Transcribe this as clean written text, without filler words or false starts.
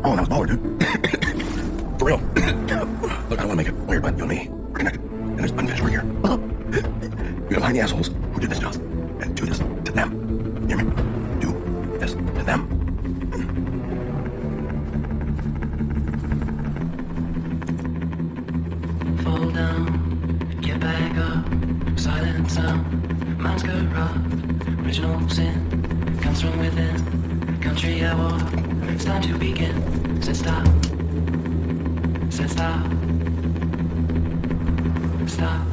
Oh, and I was baller, dude. For real. Look, I don't want to make it weird, but you and me, we're connected. And there's unfinished work here. You gotta find the assholes who did this to us. And do this to them. You hear me? Do this to them. Fall down, get back up, silent sound, minds corrupt, original sin, comes from within, country at war, it's time to begin, said stop, said stop, stop.